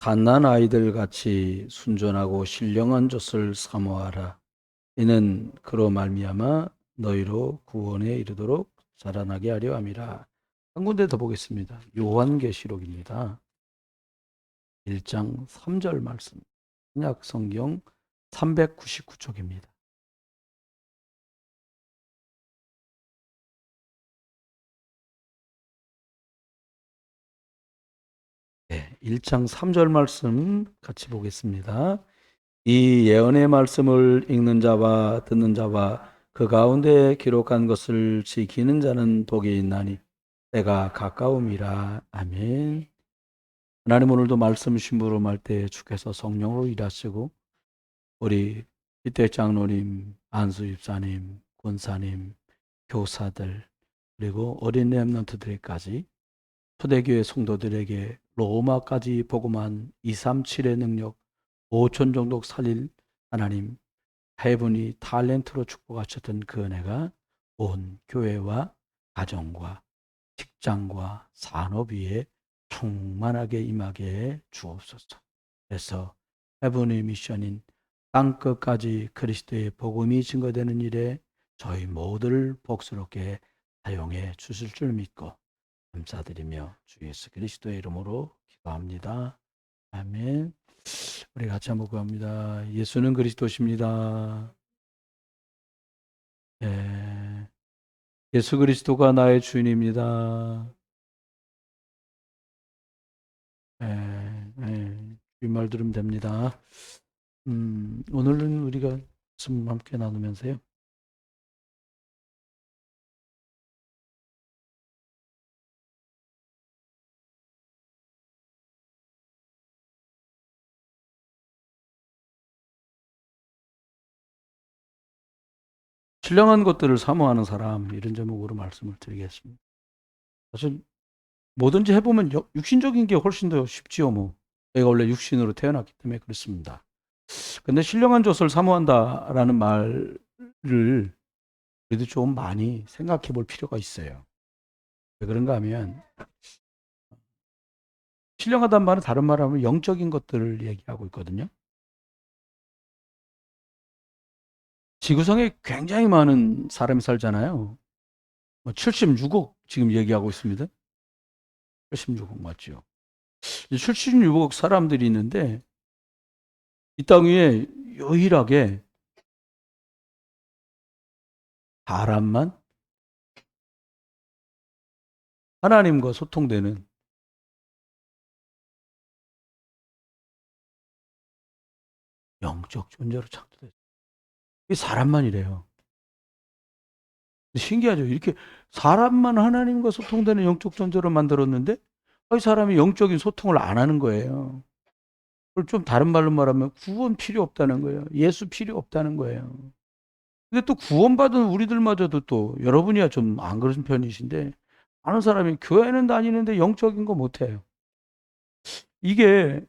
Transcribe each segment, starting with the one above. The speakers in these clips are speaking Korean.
갓난 아이들 같이 순전하고 신령한 젖을 사모하라. 이는 그로 말미암아 너희로 구원에 이르도록 자라나게 하려 함이라. 한 군데 더 보겠습니다. 요한계시록입니다. 1장 3절 말씀. 신약 성경 399쪽입니다. 네, 1장 3절 말씀 같이 보겠습니다. 이 예언의 말씀을 읽는 자와 듣는 자와 그 가운데 기록한 것을 지키는 자는 복이 있나니 때가 가까움이라. 아멘. 하나님, 오늘도 말씀 심부름할 때 주께서 성령으로 일하시고 우리 이태 장로님, 안수 집사님, 권사님, 교사들, 그리고 어린 렘넌트들까지 초대교회 성도들에게 로마까지 복음한 237의 능력 5천 정도 살릴 하나님 해분이 탤런트로 축복하셨던 그 은혜가 온 교회와 가정과 직장과 산업 위에 충만하게 임하게 주옵소서. 그래서 해븐의 미션인 땅끝까지 그리스도의 복음이 증거되는 일에 저희 모두를 복스럽게 사용해 주실 줄 믿고 감사드리며 주 예수 그리스도의 이름으로 기도합니다. 아멘. 우리 같이 한번 구합니다. 예수는 그리스도십니다. 예. 예수 그리스도가 나의 주인입니다. 이 말 들으면 됩니다. 오늘은 우리가 말씀 함께 나누면서요. 신령한 것들을 사모하는 사람, 이런 제목으로 말씀을 드리겠습니다. 사실 뭐든지 해보면 육신적인 게 훨씬 더 쉽지요. 뭐 내가 원래 육신으로 태어났기 때문에 그렇습니다. 근데 신령한 것을 사모한다라는 말을 그래도 좀 많이 생각해 볼 필요가 있어요. 왜 그런가 하면 신령하다는 말은 다른 말로 하면 영적인 것들을 얘기하고 있거든요. 지구상에 굉장히 많은 사람이 살잖아요. 76억 지금 얘기하고 있습니다. 76억 맞죠? 76억 사람들이 있는데 이 땅 위에 유일하게 사람만 하나님과 소통되는 영적 존재로 창조됐어요. 이 사람만이래요. 신기하죠? 이렇게 사람만 하나님과 소통되는 영적 존재로 만들었는데 이 사람이 영적인 소통을 안 하는 거예요. 그걸 좀 다른 말로 말하면 구원 필요 없다는 거예요. 예수 필요 없다는 거예요. 근데 또 구원받은 우리들마저도 또 여러분이야 좀 안 그런 편이신데 많은 사람이 교회는 다니는데 영적인 거 못해요. 이게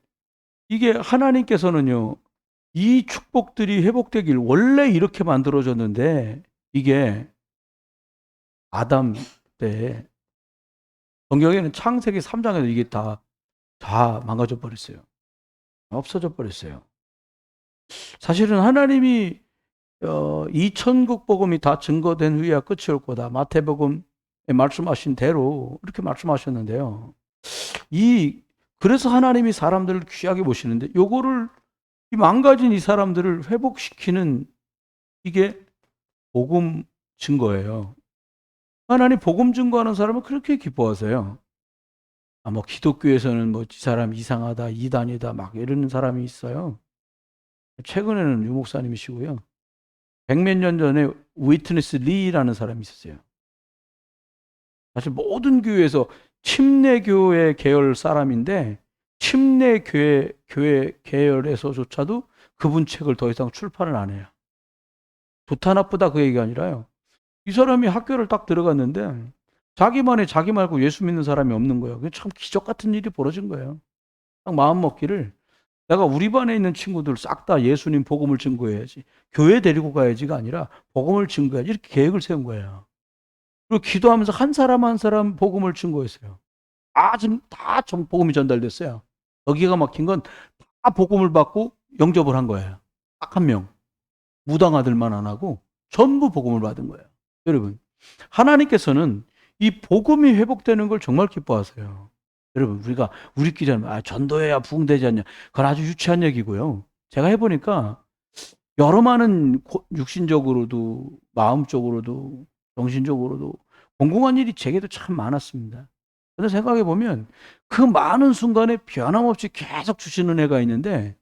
하나님께서는요, 이 축복들이 회복되길 원래 이렇게 만들어졌는데 이게 아담 때 성경에는 창세기 3장에서 이게 다 망가져 버렸어요. 없어져 버렸어요. 사실은 하나님이 이 천국 복음이 다 증거된 후에야 끝이 올 거다. 마태복음에 말씀하신 대로 이렇게 말씀하셨는데요. 그래서 하나님이 사람들을 귀하게 보시는데 요거를 이 망가진 이 사람들을 회복시키는 이게 복음 증거예요. 하나님 복음 증거하는 사람은 그렇게 기뻐하세요. 뭐 기독교에서는 뭐 이 사람 이상하다, 이단이다 막 이러는 사람이 있어요. 최근에는 유 목사님이시고요. 백몇 년 전에 위트니스 리라는 사람이 있었어요. 사실 모든 교회에서 침례교회 계열 사람인데 침례교회 계열에서조차도 그분 책을 더 이상 출판을 안 해요. 좋다 나쁘다 그 얘기가 아니라요. 이 사람이 학교를 딱 들어갔는데 자기만의 자기 말고 예수 믿는 사람이 없는 거예요. 그게 참 기적 같은 일이 벌어진 거예요. 딱 마음 먹기를 내가 우리 반에 있는 친구들 싹 다 예수님 복음을 증거해야지. 교회 데리고 가야지가 아니라 복음을 증거해야지. 이렇게 계획을 세운 거예요. 그리고 기도하면서 한 사람 한 사람 복음을 증거했어요. 지금 다 복음이 전달됐어요. 더 기가 막힌 건 다 복음을 받고 영접을 한 거예요. 딱 한 명. 무당 아들만 안 하고 전부 복음을 받은 거예요. 여러분, 하나님께서는 이 복음이 회복되는 걸 정말 기뻐하세요. 여러분, 우리끼리 하면 전도해야 부흥되지 않냐. 그건 아주 유치한 얘기고요. 제가 해보니까 여러 많은 육신적으로도 마음적으로도 정신적으로도 공공한 일이 제게도 참 많았습니다. 근데 생각해 보면 그 많은 순간에 변함없이 계속 주시는 애가 있는데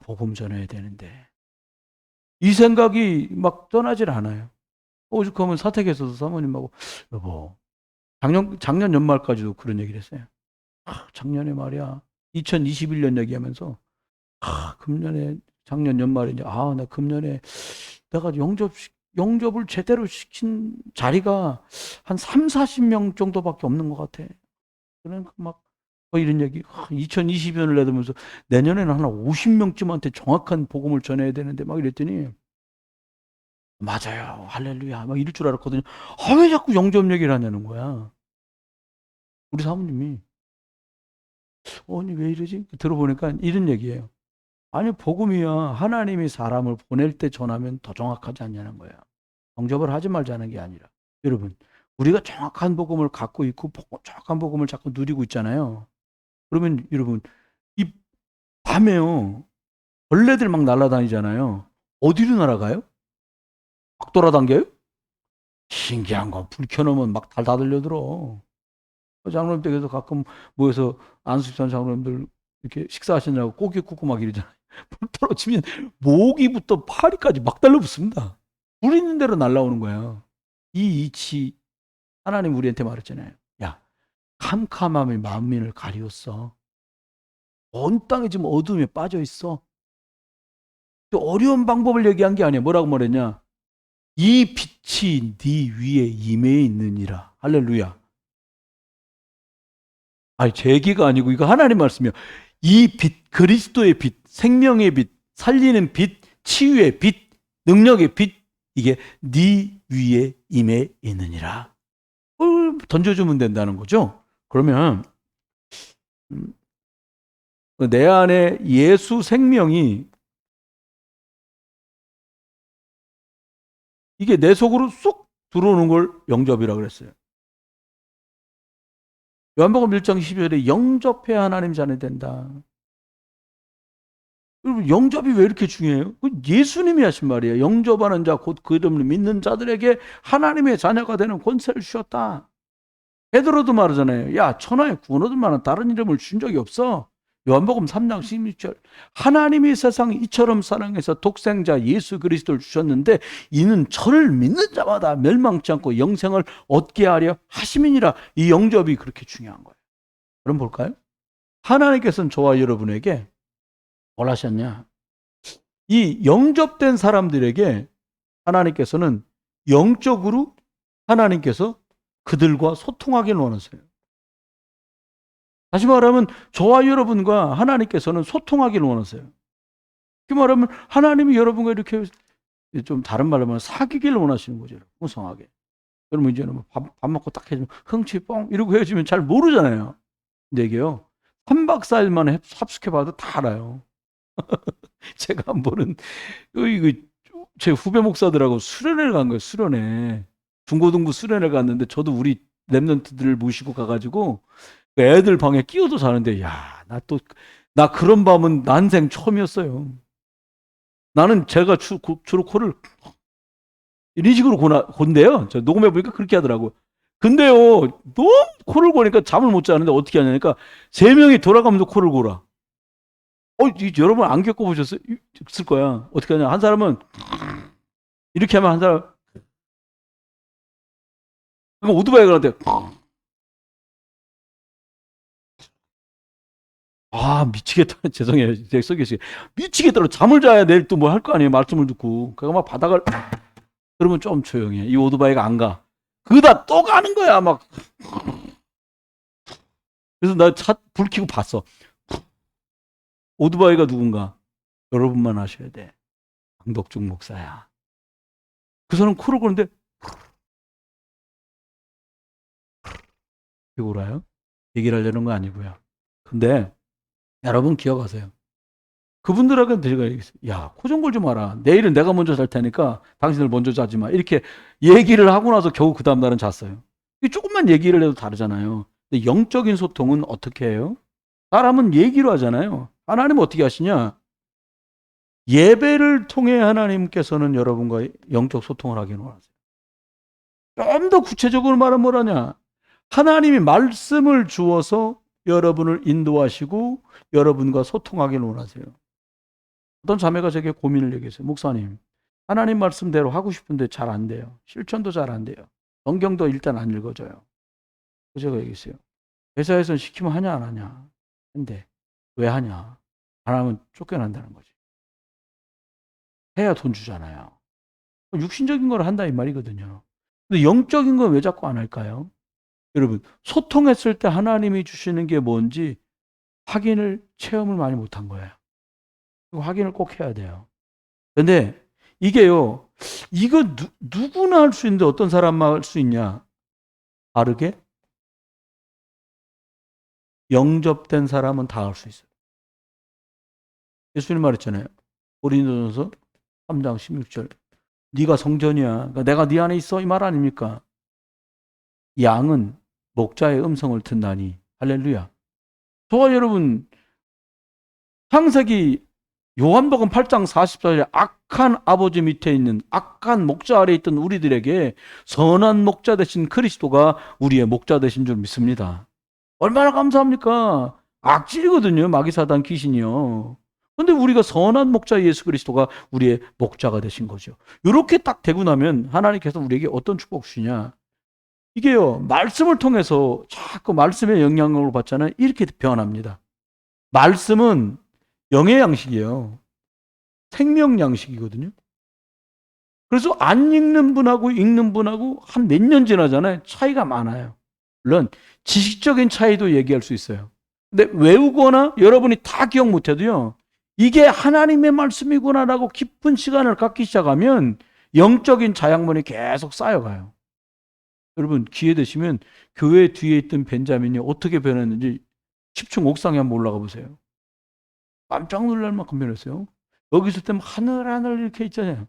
복음 전해야 되는데 이 생각이 막 떠나질 않아요. 오죽하면 사택에서도 사모님하고 여보 작년 연말까지도 그런 얘기를 했어요. 작년에 말이야 2021년 얘기하면서 금년에 작년 연말에 이제 나 금년에 내가 영접을 제대로 시킨 자리가 한 3, 40명 정도밖에 없는 것 같아. 그러니까 막 이런 얘기 2020년을 내다면서 내년에는 한 50명쯤한테 정확한 복음을 전해야 되는데 막 이랬더니 맞아요. 할렐루야. 막 이럴 줄 알았거든요. 왜 자꾸 영접 얘기를 하냐는 거야. 우리 사모님이. 언니 왜 이러지? 들어보니까 이런 얘기예요. 아니, 복음이야. 하나님이 사람을 보낼 때 전하면 더 정확하지 않냐는 거야. 영접을 하지 말자는 게 아니라. 여러분, 우리가 정확한 복음을 갖고 있고, 정확한 복음을 자꾸 누리고 있잖아요. 그러면 여러분, 이 밤에요. 벌레들 막 날아다니잖아요. 어디로 날아가요? 막 돌아다녀요? 신기한 거. 불 켜놓으면 막 다 달려들어. 장로님 댁에서 가끔 모여서 안수집산 장로님들 이렇게 식사하시느라고 고기 굽고 막 이러잖아요. 불 떨어지면 모기부터 파리까지 막 달라붙습니다. 불 있는 대로 날아오는 거예요. 이 이치 하나님 우리한테 말했잖아요. 야, 캄캄함이 만민을 가리웠어. 온 땅에 지금 어둠에 빠져 있어. 또 어려운 방법을 얘기한 게 아니야. 뭐라고 말했냐? 이 빛이 네 위에 임해 있느니라. 할렐루야. 제 얘기가 아니고 이거 하나님 말씀이요. 이 빛, 그리스도의 빛, 생명의 빛, 살리는 빛, 치유의 빛, 능력의 빛, 이게 네 위에 임해 있느니라. 던져주면 된다는 거죠. 그러면 내 안에 예수 생명이 이게 내 속으로 쏙 들어오는 걸 영접이라고 그랬어요. 요한복음 1장 12절에 영접해야 하나님 자녀 된다. 여러분, 영접이 왜 이렇게 중요해요? 예수님이 하신 말이에요. 영접하는 자, 곧 그 이름을 믿는 자들에게 하나님의 자녀가 되는 권세를 주셨다. 베드로도 말하잖아요. 야, 천하에 구원 얻을 만한 다른 이름을 준 적이 없어. 요한복음 3장 16절. 하나님이 세상을 이처럼 사랑해서 독생자 예수 그리스도를 주셨는데 이는 저를 믿는 자마다 멸망치 않고 영생을 얻게 하려 하심이니라. 이 영접이 그렇게 중요한 거예요. 그럼 볼까요? 하나님께서는 저와 여러분에게 뭘 하셨냐? 이 영접된 사람들에게 하나님께서는 영적으로 하나님께서 그들과 소통하기를 원하세요. 다시 말하면 저와 여러분과 하나님께서는 소통하기를 원하세요. 그 말하면 하나님이 여러분과 이렇게 좀 다른 말로 하면 사귀기를 원하시는 거죠. 풍성하게. 여러분 이제는 밥 먹고 딱 해주면 흥치 뻥 이러고 헤어지면 잘 모르잖아요. 근데 이게요. 3박 4일만 합숙해봐도 다 알아요. 제가 한 번은 제 후배 목사들하고 수련회를 간 거예요. 수련회. 중고등부 수련회 갔는데 저도 우리 랩런트들을 모시고 가가지고 애들 방에 끼어도 자는데 나 그런 밤은 난생 처음이었어요. 나는 제가 주로 코를 이런 식으로 곤대요. 저 녹음해 보니까 그렇게 하더라고. 근데요, 너무 코를 고니까 잠을 못 자는데 어떻게 하냐니까 세 명이 돌아가면서 코를 골아. 여러분 안 겪어보셨어요? 있을 거야. 어떻게 하냐? 한 사람은 이렇게 하면 한 사람 그럼 오토바이가 한테 미치겠다. 죄송해요. 제가 속이시 미치겠다. 잠을 자야 내일 또 뭐 할 거 아니에요. 말씀을 듣고. 그러니까 막 바닥을 그러면 좀 조용해. 이 오토바이가 안 가. 그러다 또 가는 거야. 막. 그래서 나 차 불 켜고 봤어. 오토바이가 누군가. 여러분만 아셔야 돼. 강덕중 목사야. 그 사람 코를 고는데 울어요? 얘기를 하려는 거 아니고요. 근데 여러분 기억하세요. 그분들에게 드리가 얘기했어요. 야, 코좀 걸지 마라. 내일은 내가 먼저 잘 테니까 당신들 먼저 자지 마. 이렇게 얘기를 하고 나서 겨우 그 다음 날은 잤어요. 조금만 얘기를 해도 다르잖아요. 근데 영적인 소통은 어떻게 해요? 사람은 얘기로 하잖아요. 하나님은 어떻게 하시냐? 예배를 통해 하나님께서는 여러분과 영적 소통을 하기는 원하세요. 좀 더 구체적으로 말하면 뭐라냐? 하나님이 말씀을 주어서 여러분을 인도하시고 여러분과 소통하기를 원하세요. 어떤 자매가 제게 고민을 얘기했어요. 목사님, 하나님 말씀대로 하고 싶은데 잘 안 돼요. 실천도 잘 안 돼요. 성경도 일단 안 읽어져요. 그래서 제가 얘기했어요. 회사에서는 시키면 하냐 안 하냐. 근데 왜 하냐. 안 하면 쫓겨난다는 거지. 해야 돈 주잖아요. 육신적인 걸 한다 이 말이거든요. 근데 영적인 건 왜 자꾸 안 할까요? 여러분, 소통했을 때 하나님이 주시는 게 뭔지 확인을, 체험을 많이 못한 거예요. 확인을 꼭 해야 돼요. 근데 이게요, 이거 누구나 할 수 있는데 어떤 사람만 할 수 있냐? 바르게 영접된 사람은 다 할 수 있어요. 예수님 말했잖아요. 고린도전서 3장 16절. 네가 성전이야. 그러니까 내가 네 안에 있어 이 말 아닙니까? 양은 목자의 음성을 듣나니. 할렐루야. 저와 여러분, 창세기 요한복음 8장 44절에 악한 아버지 밑에 있는 악한 목자 아래에 있던 우리들에게 선한 목자 되신 그리스도가 우리의 목자 되신 줄 믿습니다. 얼마나 감사합니까? 악질이거든요. 마귀사단 귀신이요. 근데 우리가 선한 목자 예수 그리스도가 우리의 목자가 되신 거죠. 이렇게 딱 되고 나면 하나님께서 우리에게 어떤 축복 주시냐? 이게요, 말씀을 통해서 자꾸 말씀의 영향력을 받잖아요. 이렇게 변합니다. 말씀은 영의 양식이에요. 생명 양식이거든요. 그래서 안 읽는 분하고 읽는 분하고 한 몇 년 지나잖아요. 차이가 많아요. 물론 지식적인 차이도 얘기할 수 있어요. 근데 외우거나 여러분이 다 기억 못해도요. 이게 하나님의 말씀이구나라고 깊은 시간을 갖기 시작하면 영적인 자양분이 계속 쌓여가요. 여러분 기회 되시면 교회 뒤에 있던 벤자민이 어떻게 변했는지 10층 옥상에 한번 올라가 보세요. 깜짝 놀랄 만큼 변했어요. 여기 있을 때는 하늘 이렇게 있잖아요.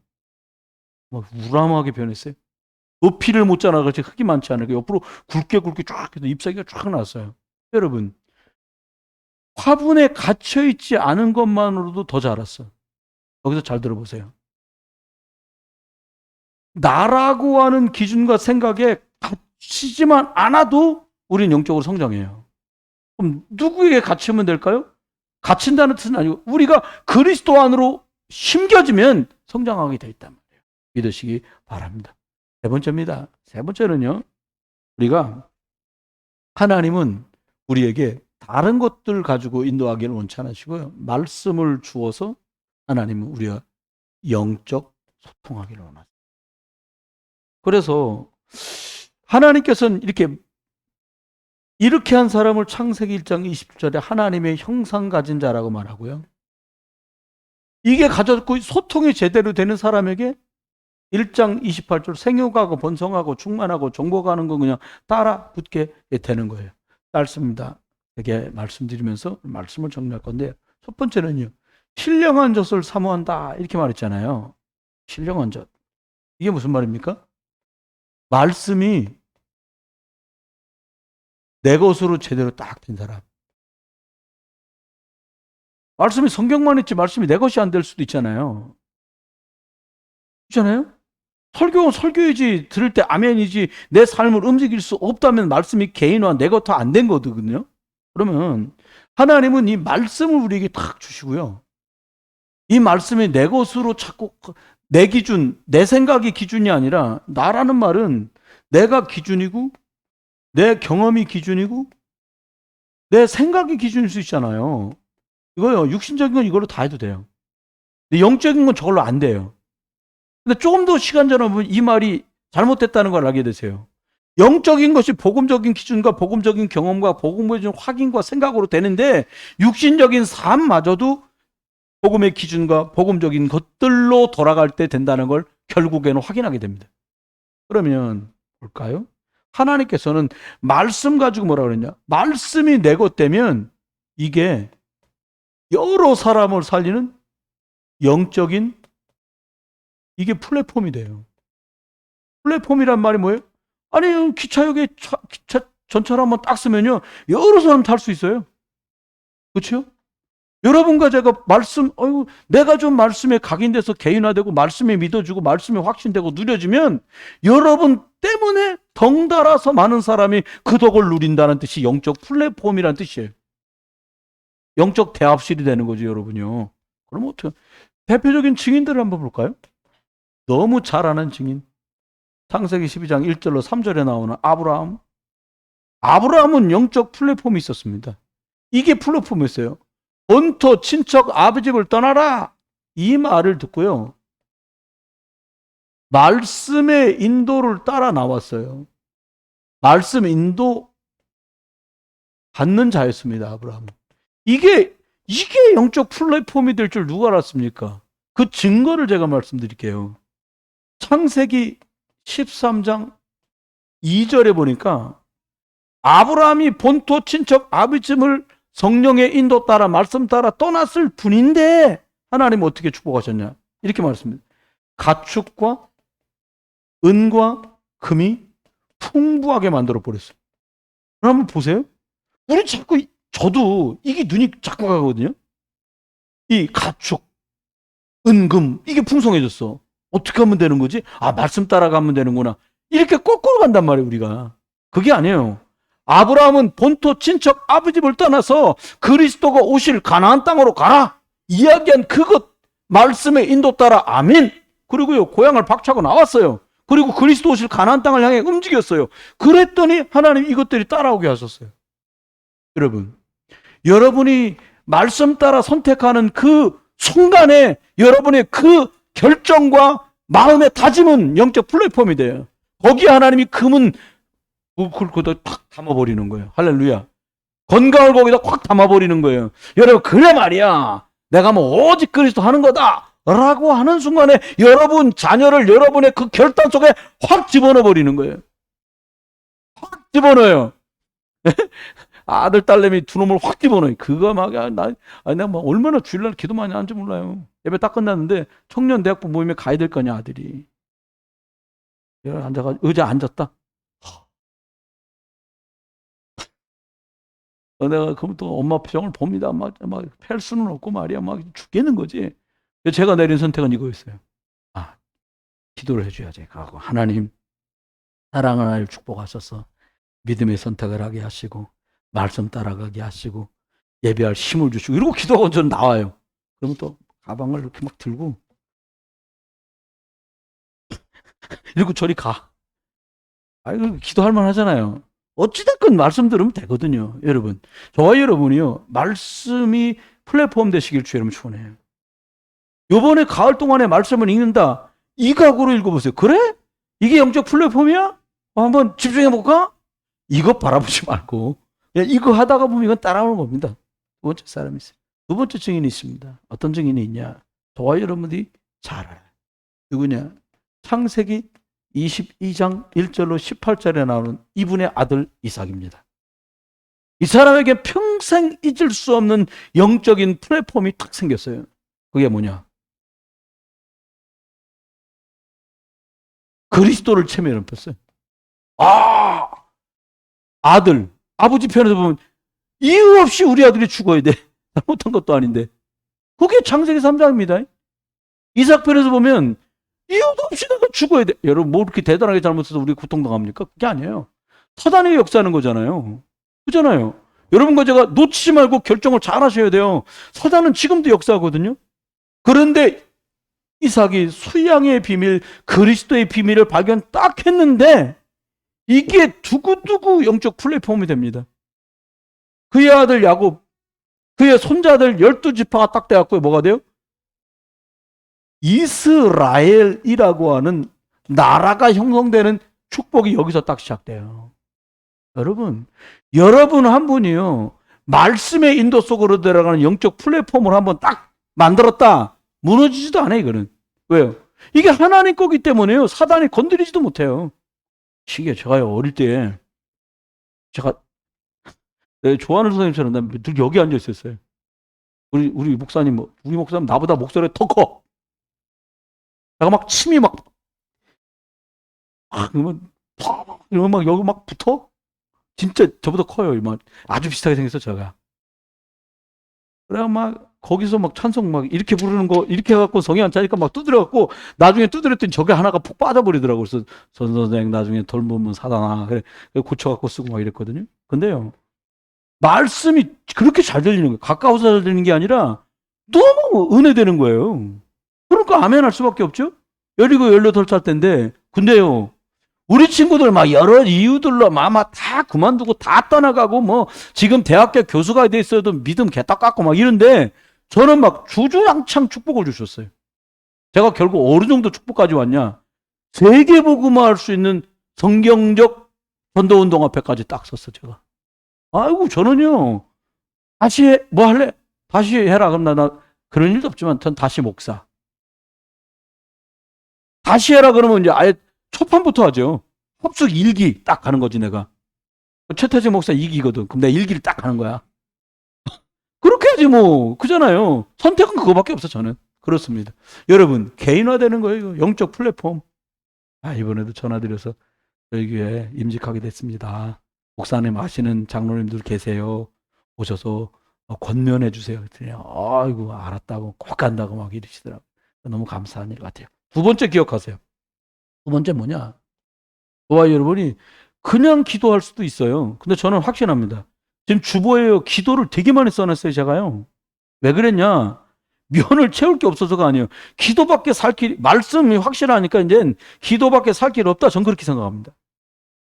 막 우람하게 변했어요. 높이를 못 자라 그렇지 흙이 많지 않아요. 옆으로 굵게 쫙 해서 잎사귀가 쫙 나왔어요. 여러분 화분에 갇혀 있지 않은 것만으로도 더 자랐어. 여기서 잘 들어보세요. 나라고 하는 기준과 생각에 갇히지만 않아도 우리는 영적으로 성장해요. 그럼 누구에게 갇히면 될까요? 갇힌다는 뜻은 아니고 우리가 그리스도 안으로 심겨지면 성장하게 돼 있단 말이에요. 믿으시기 바랍니다. 세 번째입니다. 세 번째는요. 우리가 하나님은 우리에게 다른 것들 가지고 인도하기를 원치 않으시고요. 말씀을 주어서 하나님은 우리와 영적 소통하기를 원하세요. 그래서 하나님께서는 이렇게 한 사람을 창세기 1장 20절에 하나님의 형상 가진 자라고 말하고요. 이게 가졌고 소통이 제대로 되는 사람에게 1장 28절 생육하고 번성하고 충만하고 정복하는 거 그냥 따라 붙게 되는 거예요. 짧습니다. 이렇게 말씀드리면서 말씀을 정리할 건데 첫 번째는요. 신령한 젖을 사모한다 이렇게 말했잖아요. 신령한 젖. 이게 무슨 말입니까? 말씀이 내 것으로 제대로 딱 된 사람. 말씀이 성경만 있지 말씀이 내 것이 안 될 수도 있잖아요. 그렇잖아요? 설교는 설교이지 들을 때 아멘이지 내 삶을 움직일 수 없다면 말씀이 개인화 내 것 다 안 된 거거든요. 그러면 하나님은 이 말씀을 우리에게 딱 주시고요. 이 말씀이 내 것으로 자꾸 내 기준, 내 생각이 기준이 아니라 나라는 말은 내가 기준이고 내 경험이 기준이고 내 생각이 기준일 수 있잖아요. 이거요. 육신적인 건 이걸로 다 해도 돼요. 근데 영적인 건 저걸로 안 돼요. 근데 조금 더 시간 지나면 이 말이 잘못됐다는 걸 알게 되세요. 영적인 것이 복음적인 기준과 복음적인 경험과 복음의 확인과 생각으로 되는데 육신적인 삶마저도 복음의 기준과 복음적인 것들로 돌아갈 때 된다는 걸 결국에는 확인하게 됩니다. 그러면 볼까요? 하나님께서는 말씀 가지고 뭐라 그랬냐? 말씀이 내 것 되면 이게 여러 사람을 살리는 영적인 이게 플랫폼이 돼요. 플랫폼이란 말이 뭐예요? 아니 기차역에 기차 전철 한번 딱 쓰면요 여러 사람 탈 수 있어요. 그렇죠? 여러분과 제가 내가 좀 말씀에 각인돼서 개인화되고 말씀에 믿어주고 말씀에 확신되고 누려지면 여러분 때문에 덩달아서 많은 사람이 그 덕을 누린다는 뜻이 영적 플랫폼이라는 뜻이에요. 영적 대합실이 되는 거죠, 여러분요. 그럼 어떻게 대표적인 증인들을 한번 볼까요? 너무 잘 아는 증인. 창세기 12장 1절로 3절에 나오는 아브라함. 아브라함은 영적 플랫폼이 있었습니다. 이게 플랫폼이었어요. 본토 친척 아버집을 떠나라. 이 말을 듣고요. 말씀의 인도를 따라 나왔어요. 말씀 인도 받는 자였습니다, 아브라함은. 이게 영적 플랫폼이 될 줄 누가 알았습니까? 그 증거를 제가 말씀드릴게요. 창세기 13장 2절에 보니까 아브라함이 본토 친척 아버짐을 성령의 인도 따라 말씀 따라 떠났을 뿐인데 하나님 어떻게 축복하셨냐? 이렇게 말씀합니다. 가축과 은과 금이 풍부하게 만들어 버렸어요. 한번 보세요. 우리 자꾸 저도 이게 눈이 자꾸 가거든요. 이 가축, 은금 이게 풍성해졌어. 어떻게 하면 되는 거지? 말씀 따라가면 되는구나. 이렇게 거꾸로 간단 말이에요, 우리가. 그게 아니에요. 아브라함은 본토 친척 아버집을 떠나서 그리스도가 오실 가나안 땅으로 가라. 이야기한 그것 말씀의 인도 따라 아멘. 그리고요 고향을 박차고 나왔어요. 그리고 그리스도 오실 가나안 땅을 향해 움직였어요. 그랬더니 하나님 이것들이 따라오게 하셨어요. 여러분, 여러분이 말씀 따라 선택하는 그 순간에 여러분의 그 결정과 마음의 다짐은 영적 플랫폼이 돼요. 거기에 하나님이 금은 그걸 팍 담아버리는 거예요. 할렐루야. 건강을 거기다 확 담아버리는 거예요. 여러분, 그래 말이야. 내가 뭐 오직 그리스도 하는 거다. 라고 하는 순간에 여러분 자녀를 여러분의 그 결단 속에 확 집어넣어 버리는 거예요. 확 집어넣어요. 아들, 딸내미 두 놈을 확 집어넣어요. 그거 내가 뭐 얼마나 주일날 기도 많이 하는지 몰라요. 예배 딱 끝났는데 청년대학부 모임에 가야 될 거냐, 아들이. 의자 앉았다. 내가 그럼 또 엄마 표정을 봅니다. 막 팰 수는 없고 말이야. 막 죽겠는 거지. 제가 내린 선택은 이거였어요. 기도를 해줘야지. 하고 하나님 사랑하는 아이를 축복하셔서 믿음의 선택을 하게 하시고 말씀 따라가게 하시고 예배할 힘을 주시고 이러고 기도하고 저는 나와요. 그러면 또 가방을 이렇게 막 들고 이러고 저리 가. 기도할 만 하잖아요. 어찌됐건 말씀 들으면 되거든요. 여러분, 저와 여러분이요 말씀이 플랫폼 되시길 주 여러분 축원해요. 요번에 가을 동안에 말씀을 읽는다 이 각오로 읽어보세요. 그래? 이게 영적 플랫폼이야? 한번 집중해볼까? 이거 바라보지 말고 이거 하다가 보면 이건 따라오는 겁니다. 두 번째 사람이 있어요. 두 번째 증인이 있습니다. 어떤 증인이 있냐? 저와 여러분들이 잘 알아요. 누구냐? 창세기 22장 1절로 18절에 나오는 이분의 아들 이삭입니다. 이 사람에게 평생 잊을 수 없는 영적인 플랫폼이 탁 생겼어요. 그게 뭐냐? 그리스도를 체면했어요. 아들, 아버지 편에서 보면 이유 없이 우리 아들이 죽어야 돼. 잘못한 것도 아닌데. 그게 창세기 3장입니다. 이삭 편에서 보면 이유도 없이 내가 죽어야 돼. 여러분, 뭐 그렇게 대단하게 잘못해서 우리 고통당합니까? 그게 아니에요. 사단이 역사하는 거잖아요. 그잖아요. 여러분과 제가 놓치지 말고 결정을 잘 하셔야 돼요. 사단은 지금도 역사하거든요. 그런데 이삭이 수양의 비밀, 그리스도의 비밀을 발견 딱 했는데 이게 두고두고 영적 플랫폼이 됩니다. 그의 아들 야곱, 그의 손자들 12지파가 딱 돼갖고 뭐가 돼요? 이스라엘이라고 하는 나라가 형성되는 축복이 여기서 딱 시작돼요. 여러분 한 분이요 말씀의 인도 속으로 들어가는 영적 플랫폼을 한번 딱 만들었다. 무너지지도 않아요. 이거는. 왜요? 이게 하나님 거기 때문에요. 사단이 건드리지도 못해요. 신기해요. 제가요 어릴 때 제가 조한을 선생님처럼 늘 여기 앉아 있었어요. 우리 목사님, 우리 목사님 나보다 목소리가 더 커. 내가 막 침이 막, 그러면, 이러면 막 여기 막 붙어? 진짜 저보다 커요. 막 아주 비슷하게 생겼어, 제가. 그래, 막, 거기서 막 찬송 막 이렇게 부르는 거, 이렇게 해갖고 성이 안 차니까 막 두드려갖고, 나중에 두드렸더니 저게 하나가 푹 빠져버리더라고. 그래서 선생 나중에 돌보면 사다나. 그래, 고쳐갖고 쓰고 막 이랬거든요. 근데요, 말씀이 그렇게 잘 들리는 거예요. 가까워서 잘 들리는 게 아니라 너무 은혜되는 거예요. 그러니까 아멘 할 수밖에 없죠? 17, 18살 때인데, 근데요, 우리 친구들 막 여러 이유들로 막 다 그만두고 다 떠나가고 뭐 지금 대학교 교수가 돼 있어도 믿음 개딱 깎고 막 이런데 저는 막 주주양창 축복을 주셨어요. 제가 결국 어느 정도 축복까지 왔냐? 세계복음화 할 수 있는 성경적 전도운동 앞에까지 딱 섰어, 제가. 아이고, 저는요, 뭐 할래? 다시 해라. 그럼 나 그런 일도 없지만 전 다시 목사. 다시 해라 그러면 이제 아예 초판부터 하죠. 합숙 일기 딱 가는 거지, 내가. 최태재 목사 2기거든. 그럼 내가 일기를 딱 가는 거야. 그렇게 하지 뭐. 그잖아요. 선택은 그거밖에 없어, 저는. 그렇습니다. 여러분, 개인화되는 거예요. 이거. 영적 플랫폼. 이번에도 전화드려서 저희 교회 임직하게 됐습니다. 목사님 아시는 장로님들 계세요. 오셔서 권면해 주세요. 그랬더니 아이고, 알았다고 꼭 간다고 막 이러시더라고요. 너무 감사한 일 같아요. 두 번째 기억하세요. 두 번째 뭐냐? 저와 여러분이 그냥 기도할 수도 있어요. 근데 저는 확신합니다. 지금 주보에요. 기도를 되게 많이 써놨어요, 제가요. 왜 그랬냐? 면을 채울 게 없어서가 아니에요. 기도밖에 살 길, 말씀이 확실하니까 이제 기도밖에 살 길 없다. 전 그렇게 생각합니다.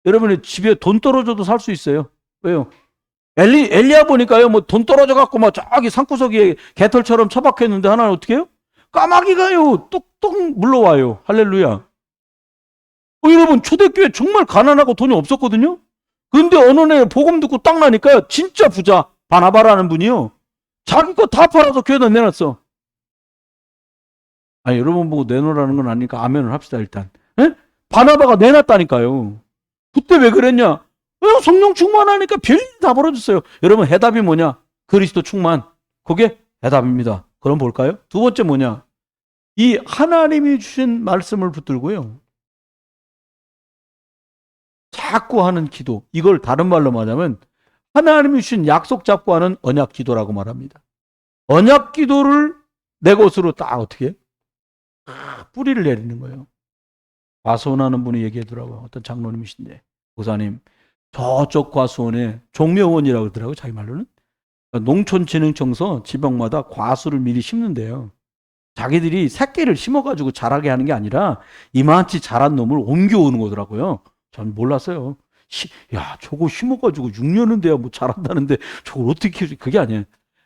여러분의 집에 돈 떨어져도 살 수 있어요. 왜요? 엘리야 보니까요, 뭐 돈 떨어져 갖고 막 저기 산구석에 개털처럼 처박혔는데 하나는 어떻게 해요? 까마귀가요, 똑똑 물러와요. 할렐루야. 여러분, 초대교회 정말 가난하고 돈이 없었거든요? 근데 어느 날 복음 듣고 딱 나니까 진짜 부자, 바나바라는 분이요. 자기 거 다 팔아서 교회다 내놨어. 여러분 보고 내놓으라는 건 아니니까 아멘을 합시다, 일단. 에? 바나바가 내놨다니까요. 그때 왜 그랬냐? 성령 충만하니까 별일 다 벌어졌어요. 여러분, 해답이 뭐냐? 그리스도 충만. 그게 해답입니다. 그럼 볼까요? 두 번째 뭐냐? 이 하나님이 주신 말씀을 붙들고요. 자꾸 하는 기도. 이걸 다른 말로 말하면 하나님이 주신 약속 잡고 하는 언약 기도라고 말합니다. 언약 기도를 내 것으로 딱 어떻게 해? 뿌리를 내리는 거예요. 과수원하는 분이 얘기하더라고요. 어떤 장로님이신데, 목사님, 저쪽 과수원에 종묘원이라고 그러더라고요. 자기 말로는. 농촌진흥청서 지방마다 과수를 미리 심는데요. 자기들이 새끼를 심어가지고 자라게 하는 게 아니라 이만치 자란 놈을 옮겨오는 거더라고요. 전 몰랐어요. 야, 저거 심어가지고 6년은 돼야 뭐 자란다는데 저걸 어떻게 키우지? 그게 아니에요.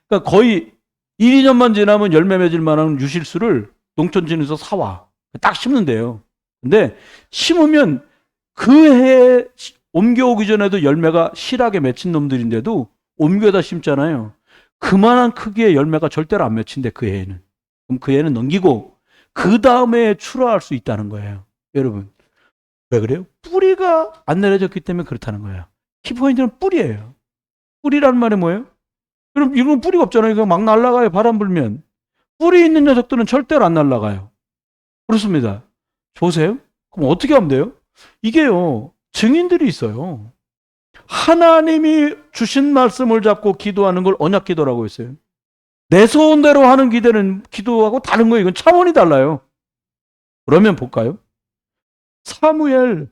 그러니까 거의 1, 2년만 지나면 열매 맺을 만한 유실수를 농촌진에서 사와. 딱 심는데요. 근데 심으면 그 해에 옮겨오기 전에도 열매가 실하게 맺힌 놈들인데도 옮겨다 심잖아요. 그만한 크기의 열매가 절대로 안 맺힌대, 그 해에는. 그럼 그 해는 넘기고 그 다음에 출하할 수 있다는 거예요. 여러분, 왜 그래요? 뿌리가 안 내려졌기 때문에 그렇다는 거예요. 키포인트는 뿌리예요. 뿌리라는 말이 뭐예요? 그럼 이건 뿌리가 없잖아요. 이거 막 날아가요. 바람 불면. 뿌리 있는 녀석들은 절대로 안 날아가요. 그렇습니다. 보세요. 그럼 어떻게 하면 돼요? 이게요, 증인들이 있어요. 하나님이 주신 말씀을 잡고 기도하는 걸 언약 기도라고 했어요. 내 소원대로 하는 기도하고 다른 거예요. 이건 차원이 달라요. 그러면 볼까요? 사무엘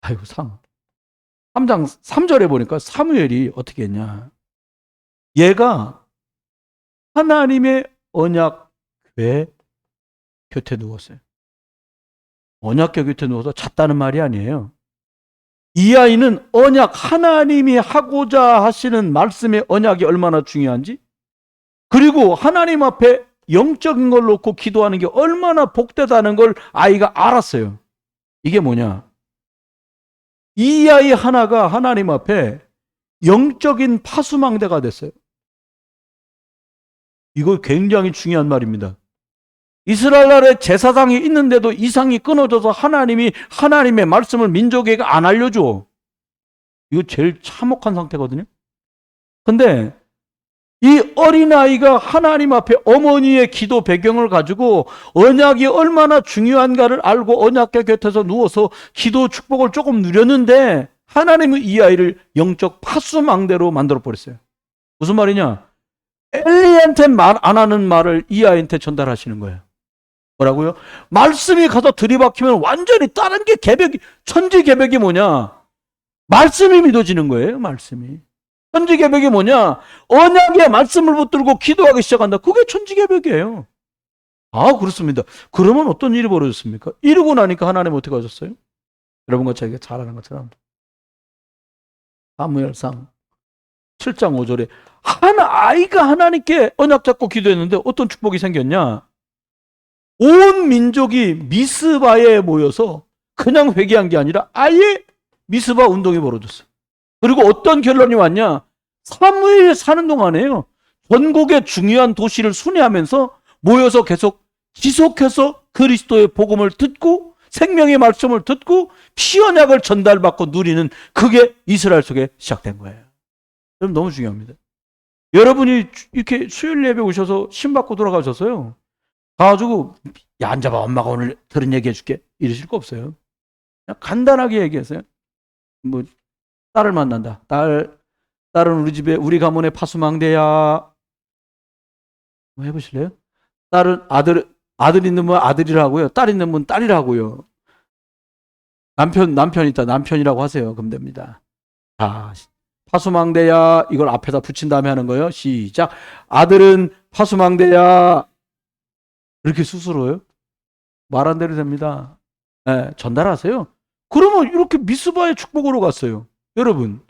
3장 3절에 보니까 사무엘이 어떻게 했냐? 얘가 하나님의 언약궤 곁에 누웠어요. 언약궤 곁에 누워서 잤다는 말이 아니에요. 이 아이는 언약, 하나님이 하고자 하시는 말씀의 언약이 얼마나 중요한지, 그리고 하나님 앞에 영적인 걸 놓고 기도하는 게 얼마나 복되다는 걸 아이가 알았어요. 이게 뭐냐? 이 아이 하나가 하나님 앞에 영적인 파수망대가 됐어요. 이거 굉장히 중요한 말입니다. 이스라엘 나라에 제사장이 있는데도 이상이 끊어져서 하나님이 하나님의 말씀을 민족에게 안 알려줘. 이거 제일 참혹한 상태거든요. 근데 이 어린아이가 하나님 앞에 어머니의 기도 배경을 가지고 언약이 얼마나 중요한가를 알고 언약궤 곁에서 누워서 기도 축복을 조금 누렸는데 하나님은 이 아이를 영적 파수망대로 만들어버렸어요. 무슨 말이냐? 엘리한테 말 안 하는 말을 이 아이한테 전달하시는 거예요. 뭐라고요? 말씀이 가서 들이박히면 완전히 다른 게 개벽이, 천지개벽이 뭐냐? 말씀이 믿어지는 거예요. 말씀이. 천지개벽이 뭐냐? 언약의 말씀을 붙들고 기도하기 시작한다. 그게 천지개벽이에요. 아, 그렇습니다. 그러면 어떤 일이 벌어졌습니까? 이러고 나니까 하나님 어떻게 하셨어요? 여러분과 자기가 잘 아는 것처럼 사무엘상 7장 5절에 한 아이가 하나님께 언약 잡고 기도했는데 어떤 축복이 생겼냐? 온 민족이 미스바에 모여서 그냥 회개한 게 아니라 아예 미스바 운동이 벌어졌어요. 그리고 어떤 결론이 왔냐? 사무엘 사는 동안에요. 전국의 중요한 도시를 순회하면서 모여서 계속 지속해서 그리스도의 복음을 듣고 생명의 말씀을 듣고 피언약을 전달받고 누리는 그게 이스라엘 속에 시작된 거예요. 그럼 너무 중요합니다. 여러분이 이렇게 수요일 예배 오셔서 신 받고 돌아가셨어요. 가가지고 야, 앉아봐, 엄마가 오늘 들은 얘기 해줄게 이러실 거 없어요. 그냥 간단하게 얘기하세요. 뭐 딸을 만난다. 딸은 우리 집에 우리 가문의 파수망대야. 뭐 해보실래요? 딸은 아들 있는 분 아들이라고요. 딸 있는 분 딸이라고요. 남편 있다. 남편이라고 하세요. 그럼 됩니다. 자, 파수망대야 이걸 앞에다 붙인 다음에 하는 거예요. 시작. 아들은 파수망대야. 이렇게 수스로요? 말 안 대로 됩니다. 네, 전달하세요. 그러면 이렇게 미스바의 축복으로 갔어요. 여러분,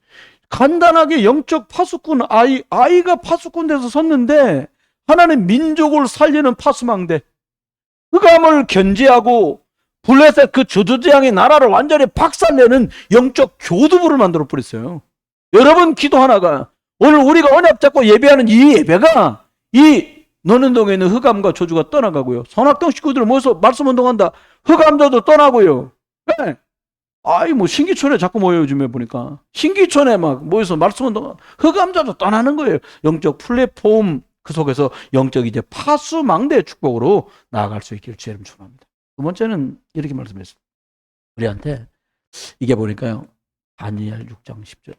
간단하게 영적 파수꾼 아이가 파수꾼 돼서 섰는데 하나님 민족을 살리는 파수망대, 흑암을 견제하고 블레셋 그 저주재앙의 나라를 완전히 박살내는 영적 교두부를 만들어 버렸어요. 여러분 기도 하나가 오늘 우리가 언약 잡고 예배하는 이 예배가 이 노년동에 있는 흑암과 저주가 떠나가고요. 선악동 식구들 모여서 말씀 운동한다. 흑암자도 떠나고요. 네. 아이 뭐 신기촌에 자꾸 모여요. 요즘에 보니까 신기촌에 막 모여서 말씀 운동, 흑암자도 떠나는 거예요. 영적 플랫폼 그 속에서 영적 이제 파수망대의 축복으로 나아갈 수 있기를 주의 이름 축원합니다. 두 번째는 이렇게 말씀했어요. 우리한테 이게 보니까요. 다니엘 6장 10절